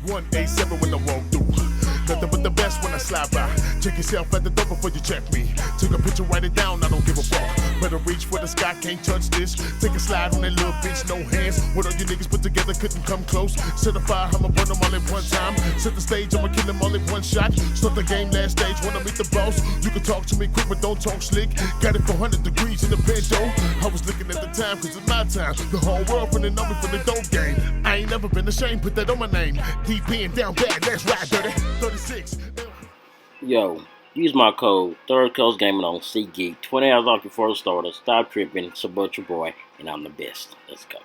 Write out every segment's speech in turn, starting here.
187 when I walk through. Nothing but the best when I slide by. Check yourself at the door before you check me. Take a picture, write it down, I don't give a fuck. Better reach for the sky, can't touch this. Take a slide on that little bitch, no hands. What all you niggas put together couldn't come close. Set a fire, I'ma burn them all at one time. Set the stage, I'ma kill them all at one shot. Start the game last stage, wanna meet the boss. You can talk to me quick, but don't talk slick. Got it 400 degrees in the bento. I was looking at the time, cause it's my time. The whole world finna know me from the dope game. I ain't never been ashamed, put that on my name. Keep being down bad, let's ride dirty. 36. Yo, use my code Third Coast Gaming on SeatGeek. 20 hours off before the starter. Stop tripping. Support your boy, and I'm the best. Let's go.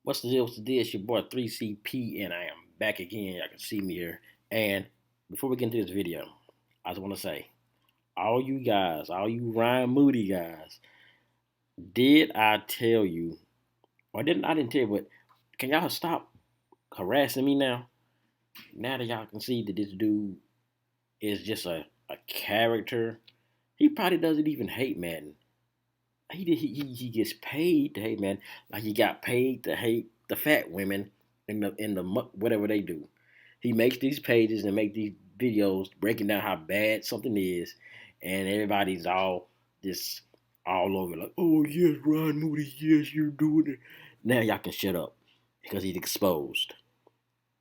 What's the deal? What's the deal? It's your boy 3CP, and I am back again. Y'all can see me here. And before we get into this video, I just want to say, all you guys, all you Ryan Moody guys, did I tell you, or didn't I didn't tell you, but can y'all stop harassing me now? Now that y'all can see that this dude is just a character. He probably doesn't even hate Madden. He gets paid to hate Madden, like he got paid to hate the fat women in the whatever they do. He makes these pages and make these videos breaking down how bad something is, and everybody's all just all over like, oh yes, Ron Moody, yes, you're doing it. Now y'all can shut up because he's exposed.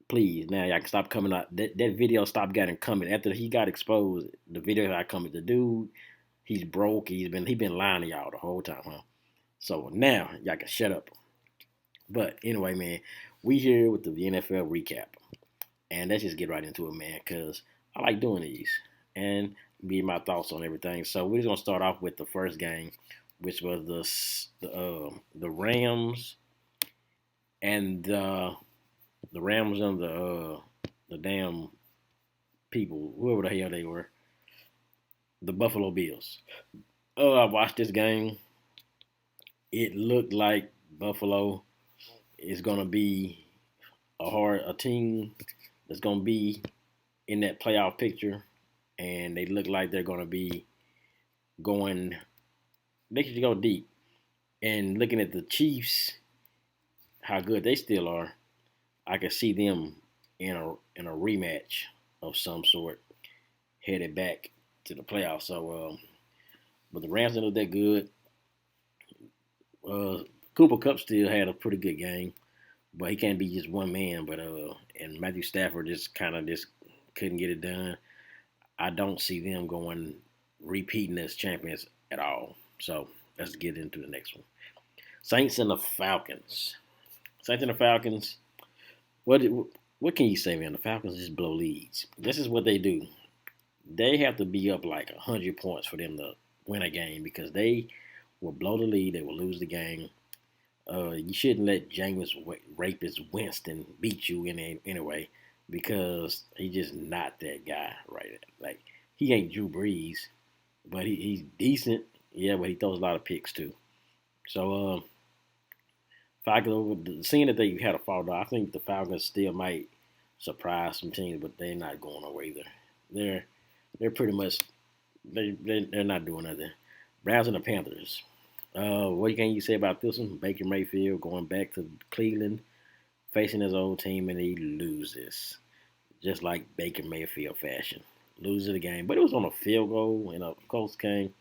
Please, now y'all can stop coming out. That video stopped getting coming after he got exposed. The video got coming. The dude, he's broke. He been lying to y'all the whole time, huh? So now y'all can shut up. But anyway, man, we here with the NFL recap, and let's just get right into it, man, because I like doing these and be my thoughts on everything. So we're just gonna start off with the first game, which was the Rams and the Rams and the damn people, whoever the hell they were, the Buffalo Bills. I watched this game. It looked like Buffalo is gonna be a team that's gonna be in that playoff picture, and they look like they're gonna be going. They should go deep. And looking at the Chiefs, how good they still are, I could see them in a rematch of some sort, headed back to the playoffs. So, but the Rams didn't look that good. Cooper Kupp still had a pretty good game, but he can't be just one man. But and Matthew Stafford just kind of just couldn't get it done. I don't see them repeating as champions at all. So let's get into the next one. Saints and the Falcons. Saints and the Falcons. What can you say, man? The Falcons just blow leads. This is what they do. They have to be up like 100 points for them to win a game because they will blow the lead. They will lose the game. You shouldn't let Jameis Rapist Winston beat you anyway because he's just not that guy, right? Like, he ain't Drew Brees, but he's decent. Yeah, but he throws a lot of picks too. So, Falcons, seeing that they had a fall down, I think the Falcons still might surprise some teams, but they're not going nowhere either. They're pretty much they're not doing nothing. Browns and the Panthers. What can you say about this one? Baker Mayfield going back to Cleveland, facing his old team, and he loses, just like Baker Mayfield fashion. Loses the game, but it was on a field goal and a close game.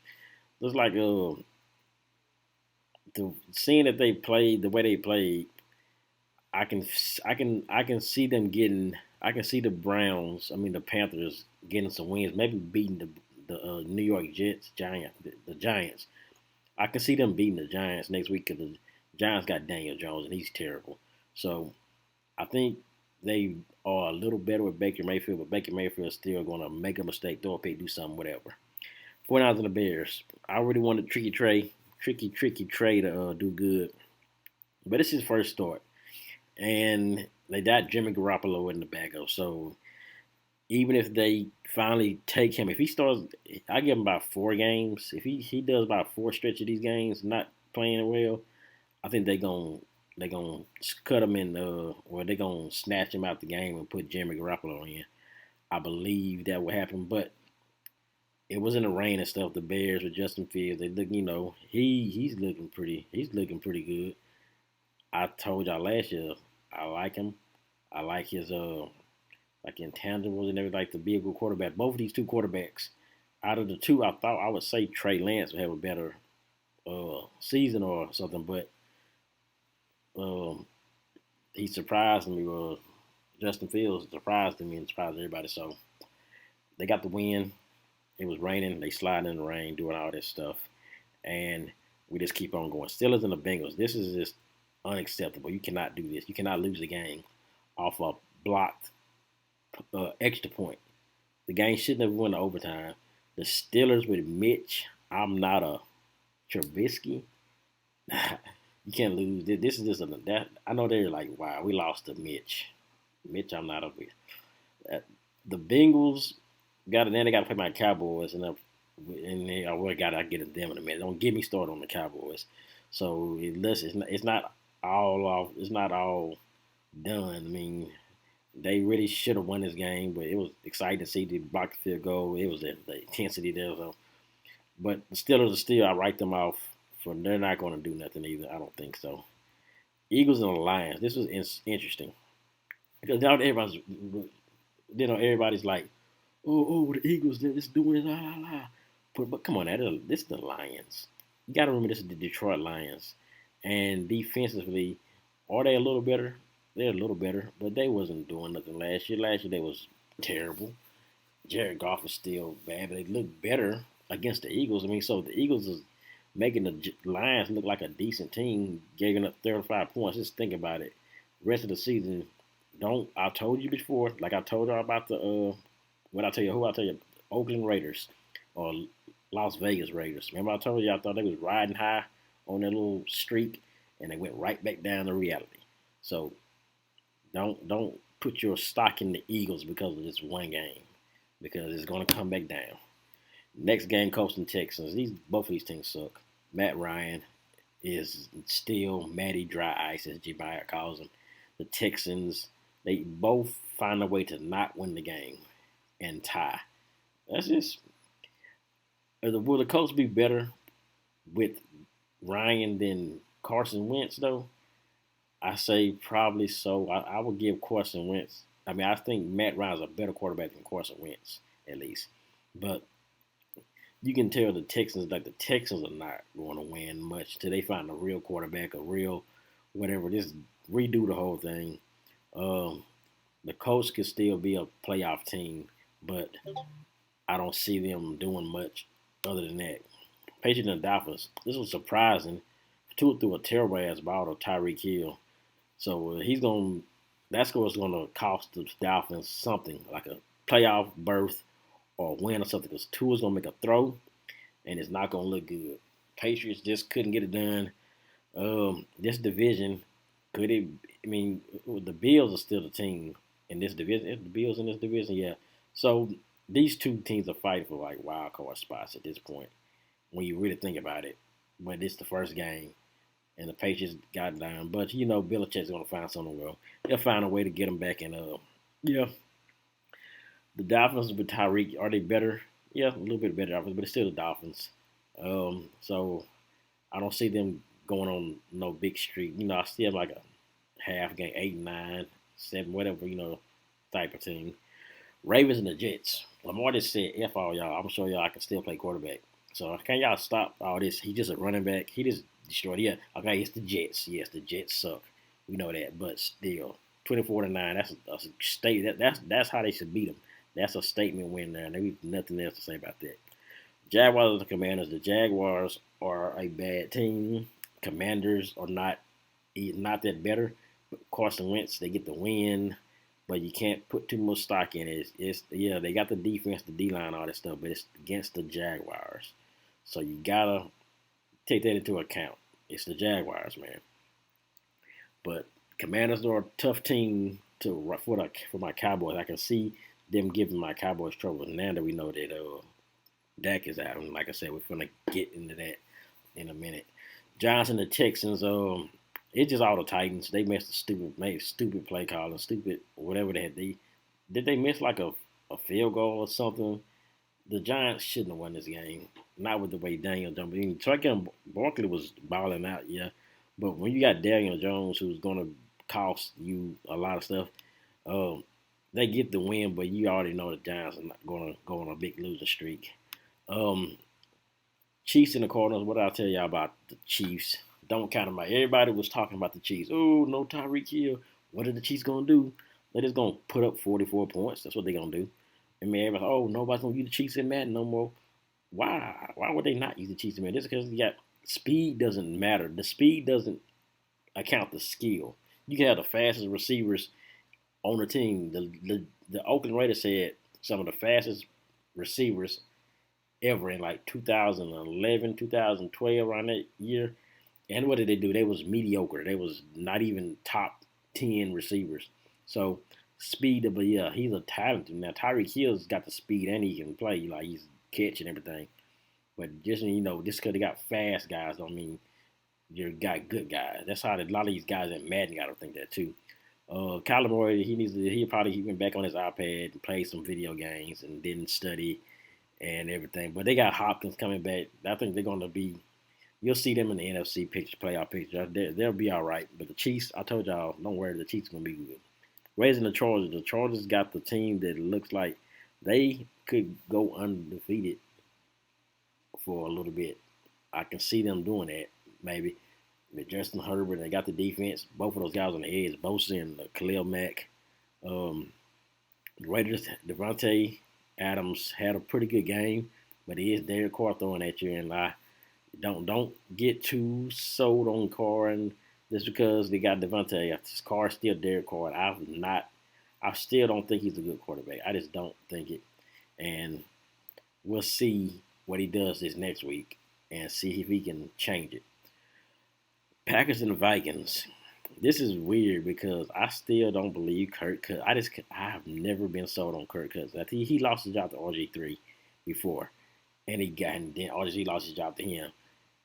It was like seeing that they played the way they played. I can see them getting. I can see the Panthers getting some wins, maybe beating the New York the Giants. I can see them beating the Giants next week because the Giants got Daniel Jones and he's terrible. So I think they are a little better with Baker Mayfield, but Baker Mayfield is still going to make a mistake, throw a pick, do something, whatever. 49ers and the Bears. I really wanted Tricky Trey to do good, but it's his first start, and they got Jimmy Garoppolo in the backup. So even if they finally take him, if he starts, I give him about 4 games. If he does about 4 stretch of these games, not playing well, I think they're gonna cut him in, or they're gonna snatch him out the game and put Jimmy Garoppolo in. I believe that will happen, but it was in the rain and stuff. The Bears with Justin Fields, they look, he's looking pretty good. I told y'all last year, I like him. I like his like intangibles and everything, like to be a good quarterback. Both of these two quarterbacks, out of the two, I thought I would say Trey Lance would have a better season or something, but um, he surprised me. Justin Fields surprised me and surprised everybody. So they got the win. It was raining. They sliding in the rain, doing all this stuff, and we just keep on going. Steelers and the Bengals. This is just unacceptable. You cannot do this. You cannot lose a game off a blocked extra point. The game shouldn't have went to overtime. The Steelers with Mitch. I'm not a Trubisky. You can't lose. This is just that. I know they're like, wow, we lost to Mitch. Mitch, I'm not over here. The Bengals got it. Then they got to play my Cowboys, and I got to get at them in a minute. Don't get me started on the Cowboys. So it's not all off. It's not all done. I mean, they really should have won this game, but it was exciting to see the block the field goal. It was the intensity there. So, but the Steelers are still. I write them off for they're not going to do nothing either. I don't think so. Eagles and the Lions. This was interesting because now everybody's like, oh, the Eagles, they're just doing it, la la la. But come on, this is the Lions. You got to remember this is the Detroit Lions, and defensively, are they a little better? They're a little better, but they wasn't doing nothing last year. Last year they was terrible. Jared Goff is still bad, but they look better against the Eagles. I mean, so the Eagles is making the Lions look like a decent team, giving up 35 points. Just think about it. Rest of the season, I told you before, like I told y'all about the what I tell you, Oakland Raiders or Las Vegas Raiders. Remember I told you I thought they was riding high on their little streak, and they went right back down to reality. So don't put your stock in the Eagles because of this one game, because it's going to come back down. Next game, Colts and Texans. Both of these teams suck. Matt Ryan is still Matty Dry Ice, as J. Meyer calls him. The Texans, they both find a way to not win the game and tie. That's just. Will the Colts be better with Ryan than Carson Wentz, though? I say probably so. I would give Carson Wentz. I mean, I think Matt Ryan's a better quarterback than Carson Wentz, at least. But you can tell the Texans are not going to win much till they find a real quarterback, a real whatever. Just redo the whole thing. The Colts could still be a playoff team, but I don't see them doing much other than that. Patriots and Dolphins. This was surprising. Tua threw a terrible ass ball to Tyreek Hill. So that's what's going to cost the Dolphins something, like a playoff berth or a win or something, because Tua's going to make a throw, and it's not going to look good. Patriots just couldn't get it done. This division, the Bills are still the team in this division. Is the Bills in this division? Yeah. So these two teams are fighting for like wild card spots at this point, when you really think about it. But it's the first game, and the Patriots got down. But Belichick's gonna find something. Well, they'll find a way to get them back. And yeah, the Dolphins with Tyreek, are they better? Yeah, a little bit better, but it's still the Dolphins. So I don't see them going on no big streak. I still have like a half game, 8, 9, 7, whatever, type of team. Ravens and the Jets. Lamar just said, F all y'all. I'm gonna show y'all I can still play quarterback. So can y'all stop all this? He's just a running back. He just destroyed. Yeah, okay, it's the Jets. Yes, the Jets suck. We know that, but still, 24-9. That's a state. That's how they should beat them. That's a statement win there, and there's nothing else to say about that. Jaguars and the Commanders. The Jaguars are a bad team. Commanders are not that better. But Carson Wentz, they get the win, but you can't put too much stock in it. They got the defense, the D-line, all that stuff, but it's against the Jaguars. So you gotta take that into account. It's the Jaguars, man. But Commanders are a tough team for my Cowboys. I can see them giving my Cowboys trouble. Now that we know that Dak is out, and like I said, we're gonna get into that in a minute. Giants and the Texans. It's just all the Titans. They made stupid play calling, stupid whatever they had. Did they miss like a field goal or something? the Giants shouldn't have won this game. Not with the way Daniel Jones. I mean, Traquan Barkley was balling out, yeah. But when you got Daniel Jones, who's going to cost you a lot of stuff, um, they get the win, but you already know the Giants are not going to go on a big losing streak. Um, Chiefs and the Cardinals. What did I tell y'all about the Chiefs? Don't count them out. Everybody was talking about the Chiefs. Oh, no Tyreek Hill. What are the Chiefs going to do? They're just going to put up 44 points. That's what they're going to do. I mean, everybody's like, oh, nobody's going to use the Chiefs in Madden no more. Why? Why would they not use the Chiefs in Madden? Just because you got speed doesn't matter. The speed doesn't account the skill. You can have the fastest receivers on the team. The Oakland Raiders said some of the fastest receivers ever in like 2011, 2012, around that year. And what did they do? They was mediocre. They was not even top 10 receivers. So speed, but yeah, he's a talent. Now Tyreek Hill's got the speed and he can play. Like he's catching everything. But just just because they got fast guys don't mean you got good guys. That's how a lot of these guys at Madden got to think that too. Kyler Murray, he probably went back on his iPad and played some video games and didn't study and everything. But they got Hopkins coming back. I think they're going to be. You'll see them in the NFC picture, playoff picture. They'll be all right. But the Chiefs, I told y'all, don't worry, the Chiefs going to be good. Raising the Chargers. The Chargers got the team that looks like they could go undefeated for a little bit. I can see them doing that, maybe. With Justin Herbert, they got the defense. Both of those guys on the edge, Bosa and Khalil Mack. Raiders, Devontae Adams had a pretty good game, but he is Derek Carr throwing at you, and I don't get too sold on Carr, and just because they got Devontae, Carr still Derek Carr. I still don't think he's a good quarterback. I just don't think it, and we'll see what he does this next week and see if he can change it. Packers and the Vikings. This is weird because I still don't believe Kirk Cousins. I have never been sold on Kirk Cousins. I think he lost his job to RG3 before, and then RG lost his job to him,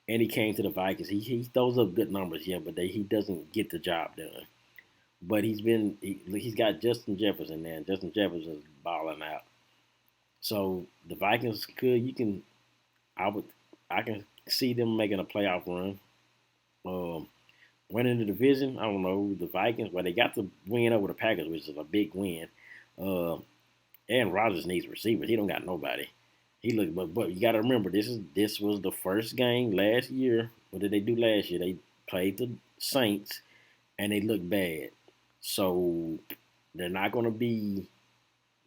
and he came to the Vikings. He throws up good numbers, yeah, but he doesn't get the job done. But he's got Justin Jefferson there, and Justin Jefferson is balling out. So the Vikings I can see them making a playoff run. Winning the division, I don't know, the Vikings, well, they got the win over the Packers, which is a big win. And Rodgers needs receivers. He don't got nobody. But you got to remember, this was the first game last year. What did they do last year? They played the Saints, and they looked bad. So they're not going to be.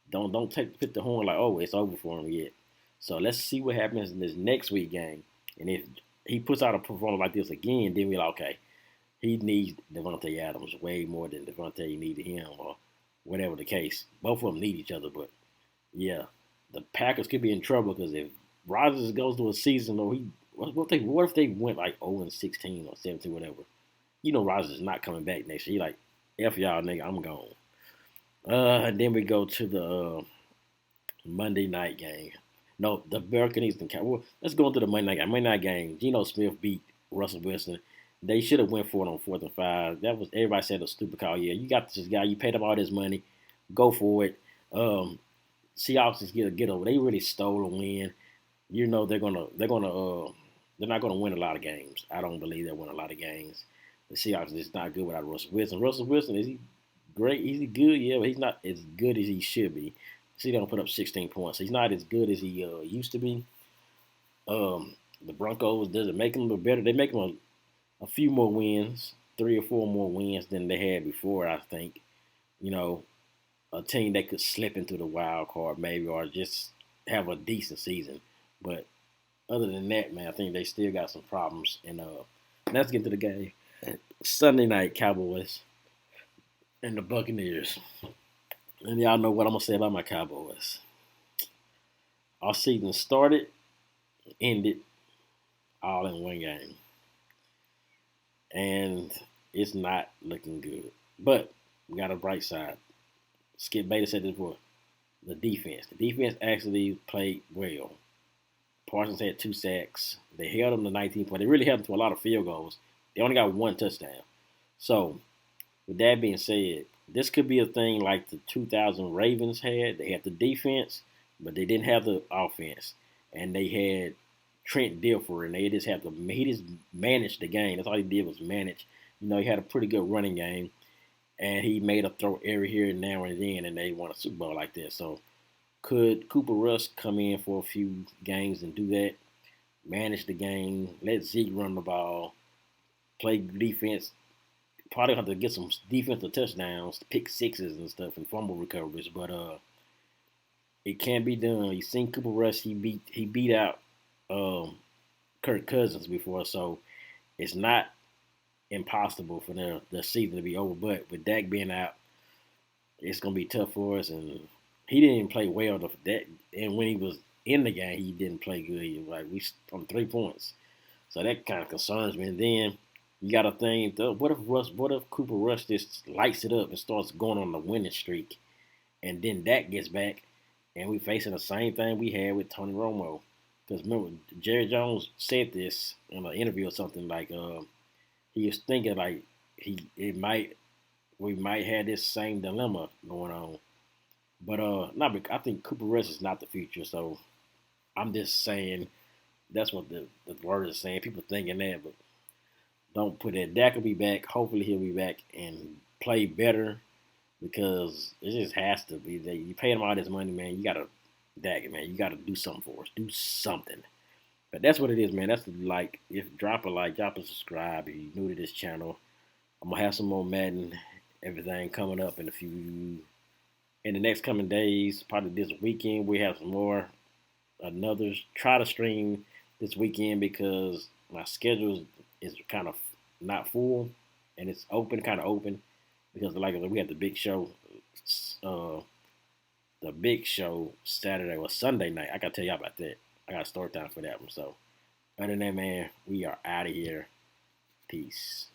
Don't put the horn like, oh, it's over for them yet. So let's see what happens in this next week game. And if he puts out a performance like this again, then we're like, okay, he needs Devontae Adams way more than Devontae needed him, or whatever the case. Both of them need each other, but yeah, the Packers could be in trouble because if Rodgers goes to a season, or what if they went like 0-16 or 17, whatever? You know, Rodgers is not coming back next year. He like, F y'all, nigga, I'm gone. And then we go to the Monday night game. No, the Buccaneers and Cowboys. Well, let's go into the Monday night game. Monday night game. Geno Smith beat Russell Wilson. They should have went for it on 4th and 5. That was everybody said a stupid call. Yeah, you got this guy. You paid him all this money. Go for it. Seahawks just get over. They really stole a win. You know they're not gonna win a lot of games. I don't believe they'll win a lot of games. The Seahawks is not good without Russell Wilson. Russell Wilson, is he great? Is he good? Yeah, but he's not as good as he should be. See, they don't put up 16 points. He's not as good as he used to be. The Broncos doesn't make him look better. They make him a few more wins, 3 or 4 more wins than they had before, I think. You know, a team that could slip into the wild card maybe, or just have a decent season. But other than that, man, I think they still got some problems. And let's get to the game. Sunday night, Cowboys and the Buccaneers. And y'all know what I'm going to say about my Cowboys. Our season started, ended, all in one game. And it's not looking good. But we got a bright side. Skip Bayless said this before. The defense. The defense actually played well. Parsons had 2 sacks. They held them to 19 points. They really held them to a lot of field goals. They only got 1 touchdown. So, with that being said, this could be a thing like the 2000 Ravens had. They had the defense, but they didn't have the offense, and they had Trent Dilfer, and they just had to he just managed the game. That's all he did was manage. You know, he had a pretty good running game, and he made a throw every here and now and then, and they won a Super Bowl like that. So could Cooper Rush come in for a few games and do that? Manage the game, let Zeke run the ball, play defense. Probably have to get some defensive touchdowns, pick sixes and stuff, and fumble recoveries. But it can be done. You seen Cooper Rush? He beat out Kirk Cousins before, so it's not impossible for the season to be over. But with Dak being out, it's gonna be tough for us. And he didn't even play well that. And when he was in the game, he didn't play good. He was like we on 3 points, so that kind of concerns me. And then you got to think, what if Cooper Rush just lights it up and starts going on the winning streak, and then Dak gets back, and we facing the same thing we had with Tony Romo. Because remember, Jerry Jones said this in an interview or something like he was thinking like we might have this same dilemma going on. But I think Cooper Rush is not the future. So I'm just saying that's what the word is saying. People thinking that, but don't put that. Dak will be back. Hopefully he'll be back and play better because it just has to be. You pay him all this money, man. You gotta Dak, man. You gotta do something for us. Do something. But that's what it is, man. That's like if drop a like, drop a subscribe if you're new to this channel. I'm gonna have some more Madden everything coming up in the next coming days. Probably this weekend we have some more. Try to stream this weekend because my schedule is kind of not full and it's kind of open because like we have the big show Saturday or Sunday night. I gotta tell y'all about that. I got a story time for that one. So other than that, man, we are out of here. Peace.